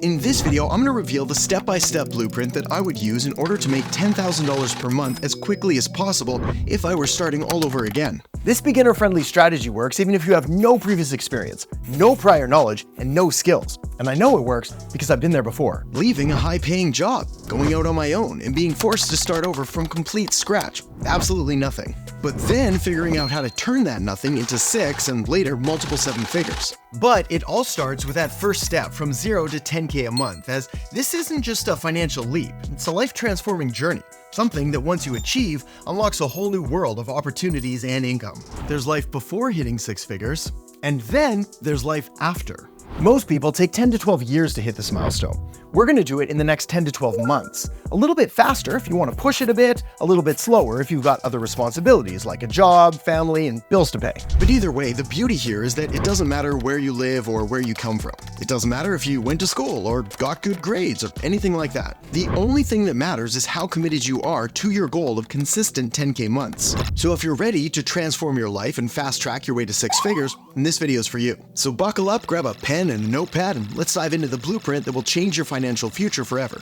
In this video, I'm going to reveal the step-by-step blueprint that I would use in order to make $10,000 per month as quickly as possible if I were starting all over again. This beginner-friendly strategy works even if you have no previous experience, no prior knowledge, and no skills. And I know it works because I've been there before. Leaving a high-paying job, going out on my own, and being forced to start over from complete scratch. Absolutely nothing. But then figuring out how to turn that nothing into 6 and later multiple 7 figures. But it all starts with that first step from 0 to 10K a month, as this isn't just a financial leap, it's a life-transforming journey. Something that once you achieve, unlocks a whole new world of opportunities and income. There's life before hitting 6 figures, and then there's life after. Most people take 10 to 12 years to hit this milestone. We're going to do it in the next 10 to 12 months. A little bit faster if you want to push it a bit, a little bit slower if you've got other responsibilities like a job, family, and bills to pay. But either way, the beauty here is that it doesn't matter where you live or where you come from. It doesn't matter if you went to school or got good grades or anything like that. The only thing that matters is how committed you are to your goal of consistent 10K months. So if you're ready to transform your life and fast track your way to 6 figures, then this video is for you. So buckle up, grab a pen and a notepad, and let's dive into the blueprint that will change your financial future forever.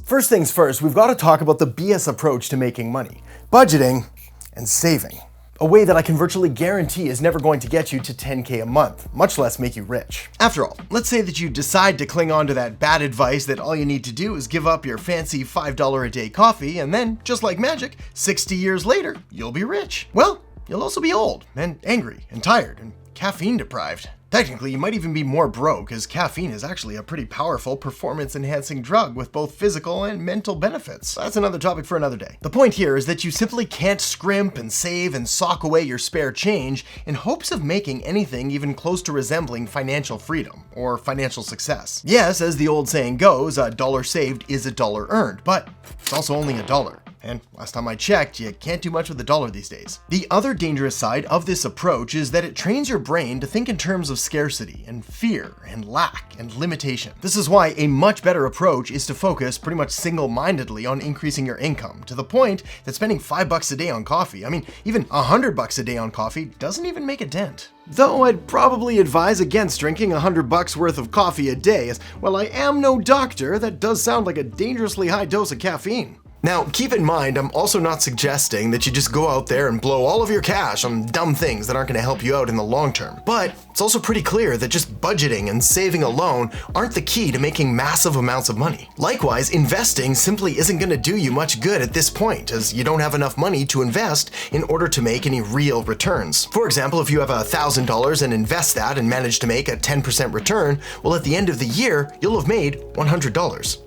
First things first, we've got to talk about the BS approach to making money: budgeting and saving. A way that I can virtually guarantee is never going to get you to 10K a month, much less make you rich. After all, let's say that you decide to cling on to that bad advice that all you need to do is give up your fancy $5 a day coffee, and then, just like magic, 60 years later, you'll be rich. Well, you'll also be old and angry and tired and caffeine deprived. Technically, you might even be more broke, as caffeine is actually a pretty powerful performance-enhancing drug with both physical and mental benefits. That's another topic for another day. The point here is that you simply can't scrimp and save and sock away your spare change in hopes of making anything even close to resembling financial freedom or financial success. Yes, as the old saying goes, a dollar saved is a dollar earned, but it's also only a dollar. And last time I checked, you can't do much with a dollar these days. The other dangerous side of this approach is that it trains your brain to think in terms of scarcity and fear and lack and limitation. This is why a much better approach is to focus pretty much single-mindedly on increasing your income, to the point that spending $5 a day on coffee, even $100 a day on coffee, doesn't even make a dent. Though I'd probably advise against drinking $100 worth of coffee a day, as while I am no doctor, that does sound like a dangerously high dose of caffeine. Now, keep in mind, I'm also not suggesting that you just go out there and blow all of your cash on dumb things that aren't going to help you out in the long term. But it's also pretty clear that just budgeting and saving alone aren't the key to making massive amounts of money. Likewise, investing simply isn't going to do you much good at this point, as you don't have enough money to invest in order to make any real returns. For example, if you have $1,000 and invest that and manage to make a 10% return, well, at the end of the year, you'll have made $100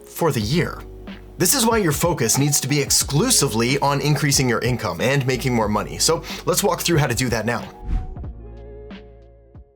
for the year. This is why your focus needs to be exclusively on increasing your income and making more money. So let's walk through how to do that now.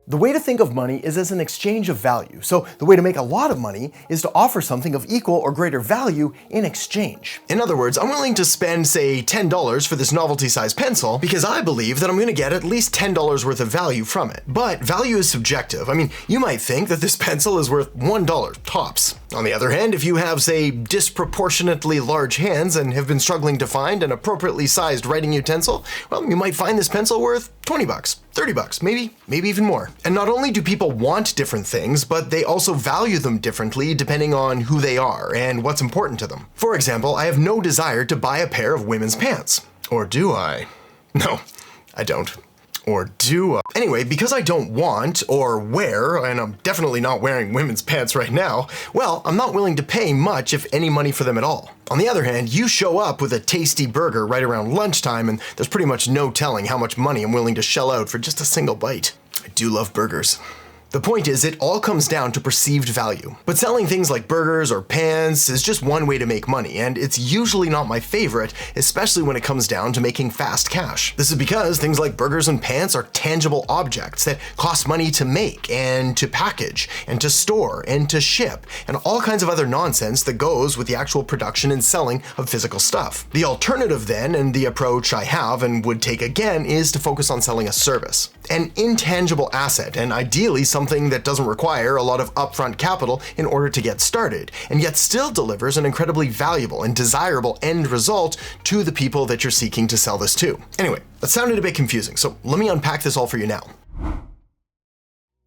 The way to think of money is as an exchange of value. So the way to make a lot of money is to offer something of equal or greater value in exchange. In other words, I'm willing to spend, say, $10 for this novelty-sized pencil because I believe that I'm going to get at least $10 worth of value from it. But value is subjective. You might think that this pencil is worth $1 tops. On the other hand, if you have, say, disproportionately large hands and have been struggling to find an appropriately sized writing utensil, well, you might find this pencil worth $20, $30, maybe even more. And not only do people want different things, but they also value them differently depending on who they are and what's important to them. For example, I have no desire to buy a pair of women's pants. Or do I? No, I don't. Or do I? Anyway, because I don't want or wear, and I'm definitely not wearing women's pants right now, well, I'm not willing to pay much, if any, money for them at all. On the other hand, you show up with a tasty burger right around lunchtime, and there's pretty much no telling how much money I'm willing to shell out for just a single bite. I do love burgers. The point is, it all comes down to perceived value. But selling things like burgers or pants is just one way to make money, and it's usually not my favorite, especially when it comes down to making fast cash. This is because things like burgers and pants are tangible objects that cost money to make and to package and to store and to ship, and all kinds of other nonsense that goes with the actual production and selling of physical stuff. The alternative then, and the approach I have and would take again, is to focus on selling a service. An intangible asset, and ideally something that doesn't require a lot of upfront capital in order to get started, and yet still delivers an incredibly valuable and desirable end result to the people that you're seeking to sell this to. Anyway, that sounded a bit confusing, so let me unpack this all for you now.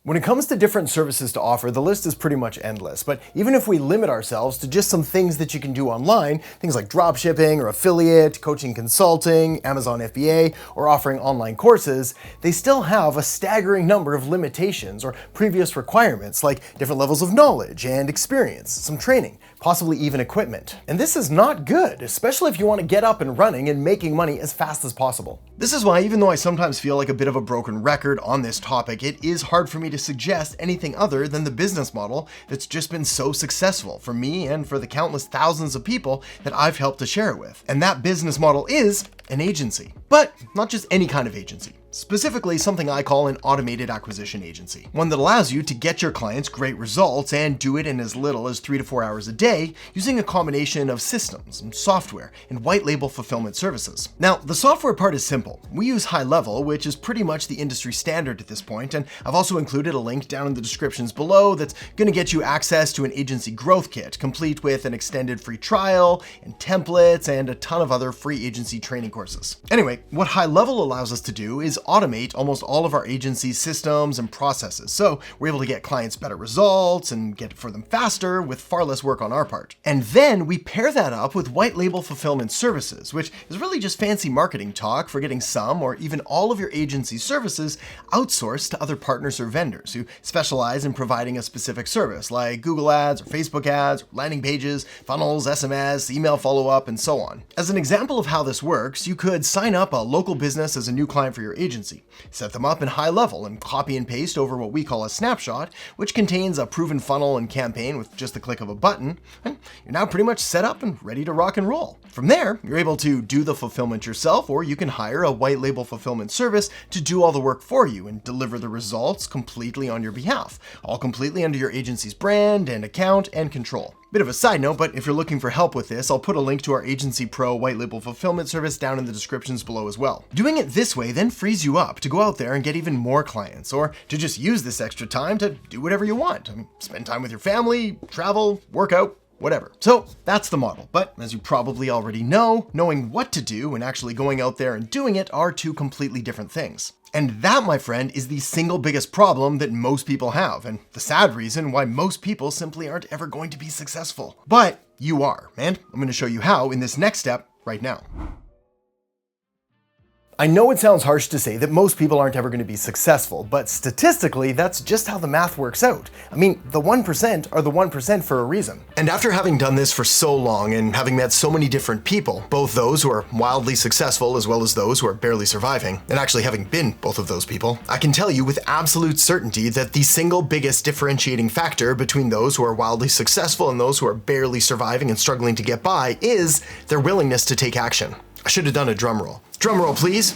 When it comes to different services to offer, the list is pretty much endless. But even if we limit ourselves to just some things that you can do online, things like dropshipping or affiliate, coaching consulting, Amazon FBA, or offering online courses, they still have a staggering number of limitations or previous requirements like different levels of knowledge and experience, some training, possibly even equipment. And this is not good, especially if you want to get up and running and making money as fast as possible. This is why, even though I sometimes feel like a bit of a broken record on this topic, it is hard for me to suggest anything other than the business model that's just been so successful for me and for the countless thousands of people that I've helped to share it with. And that business model is an agency. But not just any kind of agency. Specifically, something I call an automated acquisition agency. One that allows you to get your clients great results and do it in as little as 3 to 4 hours a day using a combination of systems and software and white label fulfillment services. Now, the software part is simple. We use High Level, which is pretty much the industry standard at this point, and I've also included a link down in the descriptions below that's going to get you access to an agency growth kit, complete with an extended free trial and templates and a ton of other free agency training courses. Anyway, what High Level allows us to do is automate almost all of our agency's systems and processes. So we're able to get clients better results and get it for them faster with far less work on our part. And then we pair that up with white label fulfillment services, which is really just fancy marketing talk for getting some or even all of your agency services outsourced to other partners or vendors who specialize in providing a specific service like Google ads or Facebook ads, or landing pages, funnels, SMS, email follow-up, and so on. As an example of how this works, you could sign up a local business as a new client for your agency, set them up in High Level and copy and paste over what we call a snapshot, which contains a proven funnel and campaign with just the click of a button, and you're now pretty much set up and ready to rock and roll. From there, you're able to do the fulfillment yourself, or you can hire a white label fulfillment service to do all the work for you and deliver the results completely on your behalf, all completely under your agency's brand and account and control. Bit of a side note, but if you're looking for help with this, I'll put a link to our Agency Pro white label fulfillment service down in the descriptions below as well. Doing it this way then frees you up to go out there and get even more clients, or to just use this extra time to do whatever you want. Spend time with your family, travel, work out, whatever. So that's the model. But as you probably already know, knowing what to do and actually going out there and doing it are two completely different things. And that, my friend, is the single biggest problem that most people have, and the sad reason why most people simply aren't ever going to be successful. But you are, and I'm going to show you how in this next step right now. I know it sounds harsh to say that most people aren't ever going to be successful, but statistically, that's just how the math works out. I mean, the 1% are the 1% for a reason. And after having done this for so long and having met so many different people, both those who are wildly successful as well as those who are barely surviving, and actually having been both of those people, I can tell you with absolute certainty that the single biggest differentiating factor between those who are wildly successful and those who are barely surviving and struggling to get by is their willingness to take action. I should have done a drum roll. Drum roll, please.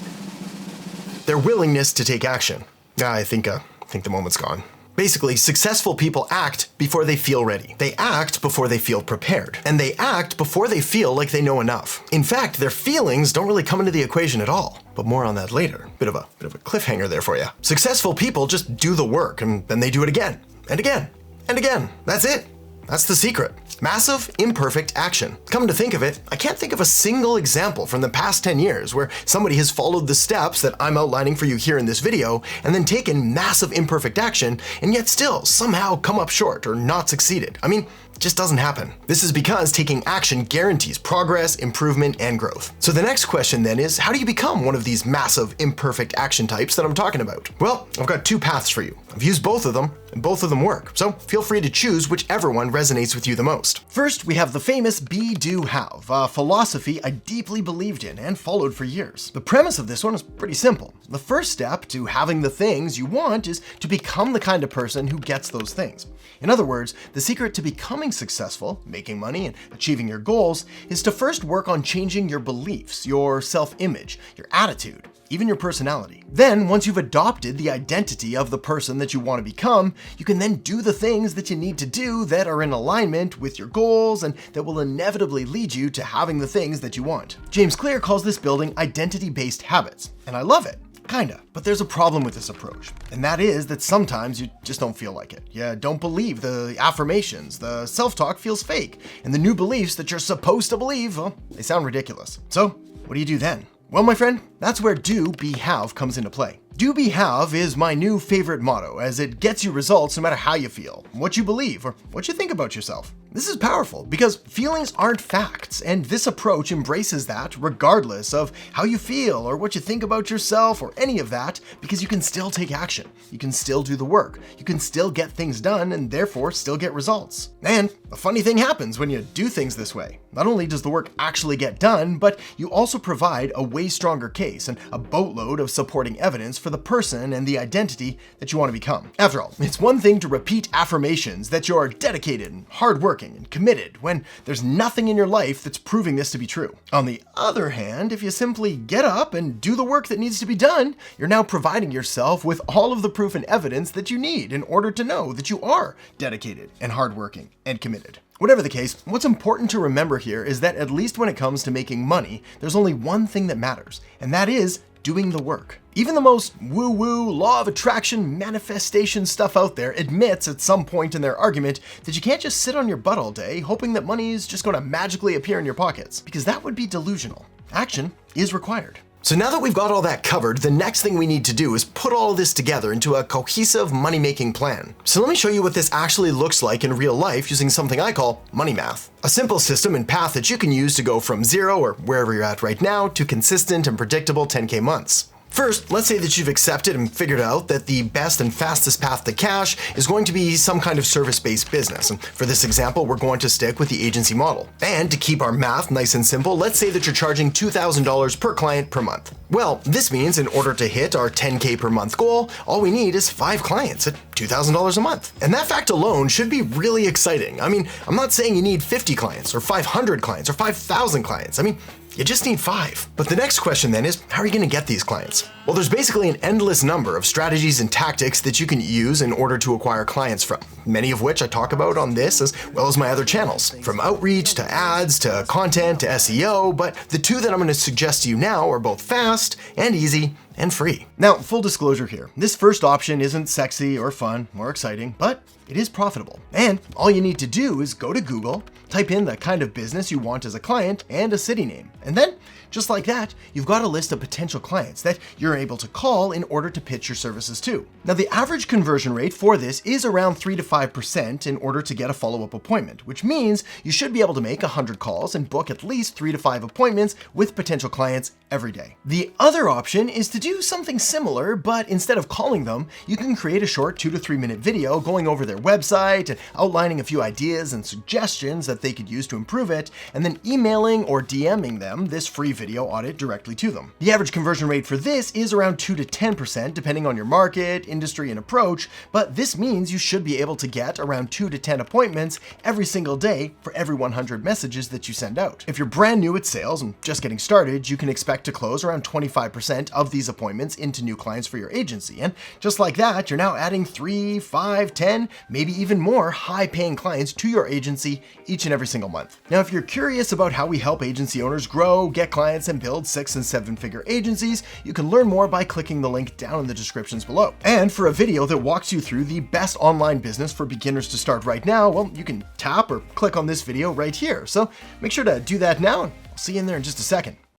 Their willingness to take action. I think the moment's gone. Basically, successful people act before they feel ready. They act before they feel prepared. And they act before they feel like they know enough. In fact, their feelings don't really come into the equation at all. But more on that later. Bit of a cliffhanger there for you. Successful people just do the work and then they do it again and again and again. That's it. That's the secret. Massive, imperfect action. Come to think of it, I can't think of a single example from the past 10 years where somebody has followed the steps that I'm outlining for you here in this video and then taken massive, imperfect action and yet still somehow come up short or not succeeded. I mean, it just doesn't happen. This is because taking action guarantees progress, improvement, and growth. So the next question then is, how do you become one of these massive, imperfect action types that I'm talking about? Well, I've got two paths for you. I've used both of them, and both of them work. So feel free to choose whichever one resonates with you the most. First, we have the famous be, do, have, a philosophy I deeply believed in and followed for years. The premise of this one is pretty simple. The first step to having the things you want is to become the kind of person who gets those things. In other words, the secret to becoming successful, making money, and achieving your goals is to first work on changing your beliefs, your self-image, your attitude, even your personality. Then, once you've adopted the identity of the person that you want to become, you can then do the things that you need to do that are in alignment with your goals and that will inevitably lead you to having the things that you want. James Clear calls this building identity-based habits, and I love it. Kinda. But there's a problem with this approach, and that is that sometimes you just don't feel like it. You don't believe the affirmations, the self-talk feels fake, and the new beliefs that you're supposed to believe, well, they sound ridiculous. So, what do you do then? Well, my friend, that's where do, be, have comes into play. Do be have is my new favorite motto, as it gets you results no matter how you feel, what you believe, or what you think about yourself. This is powerful because feelings aren't facts, and this approach embraces that regardless of how you feel or what you think about yourself or any of that, because you can still take action, you can still do the work, you can still get things done and therefore still get results. And a funny thing happens when you do things this way. Not only does the work actually get done, but you also provide a way stronger case and a boatload of supporting evidence for the person and the identity that you want to become. After all, it's one thing to repeat affirmations that you're dedicated and hardworking and committed when there's nothing in your life that's proving this to be true. On the other hand, if you simply get up and do the work that needs to be done, you're now providing yourself with all of the proof and evidence that you need in order to know that you are dedicated and hardworking and committed. Whatever the case, what's important to remember here is that at least when it comes to making money, there's only one thing that matters, and that is doing the work. Even the most woo-woo, law of attraction, manifestation stuff out there admits at some point in their argument that you can't just sit on your butt all day hoping that money is just going to magically appear in your pockets, because that would be delusional. Action is required. So now that we've got all that covered, the next thing we need to do is put all of this together into a cohesive money-making plan. So let me show you what this actually looks like in real life using something I call money math. A simple system and path that you can use to go from 0 or wherever you're at right now to consistent and predictable 10K months. First, let's say that you've accepted and figured out that the best and fastest path to cash is going to be some kind of service-based business. And for this example, we're going to stick with the agency model. And to keep our math nice and simple, let's say that you're charging $2,000 per client per month. Well, this means in order to hit our 10K per month goal, all we need is 5 clients at $2,000 a month. And that fact alone should be really exciting. I mean, I'm not saying you need 50 clients or 500 clients or 5,000 clients. I mean, you just need 5. But the next question then is, how are you going to get these clients? Well, there's basically an endless number of strategies and tactics that you can use in order to acquire clients from, many of which I talk about on this as well as my other channels, from outreach to ads to content to SEO, but the two that I'm going to suggest to you now are both fast and easy and free. Now, full disclosure here, this first option isn't sexy or fun or exciting, but it is profitable. And all you need to do is go to Google, type in the kind of business you want as a client and a city name. And then, just like that, you've got a list of potential clients that you're able to call in order to pitch your services to. Now, the average conversion rate for this is around 3 to 5% in order to get a follow-up appointment, which means you should be able to make 100 calls and book at least 3 to 5 appointments with potential clients every day. The other option is to do something similar, but instead of calling them, you can create a short 2 to 3 minute video going over their website and outlining a few ideas and suggestions that they could use to improve it, and then emailing or DMing them this free video audit directly to them. The average conversion rate for this is around 2 to 10% depending on your market, industry, and approach, but this means you should be able to get around 2 to 10 appointments every single day for every 100 messages that you send out. If you're brand new at sales and just getting started, you can expect to close around 25% of these appointments into new clients for your agency, and just like that, you're now adding 3, 5, 10, maybe even more high-paying clients to your agency each and every single month. Now, if you're curious about how we help agency owners grow, get clients, and build 6- and 7-figure agencies, you can learn more by clicking the link down in the descriptions below. And for a video that walks you through the best online business for beginners to start right now, well, you can tap or click on this video right here. So make sure to do that now, and I'll see you in there in just a second.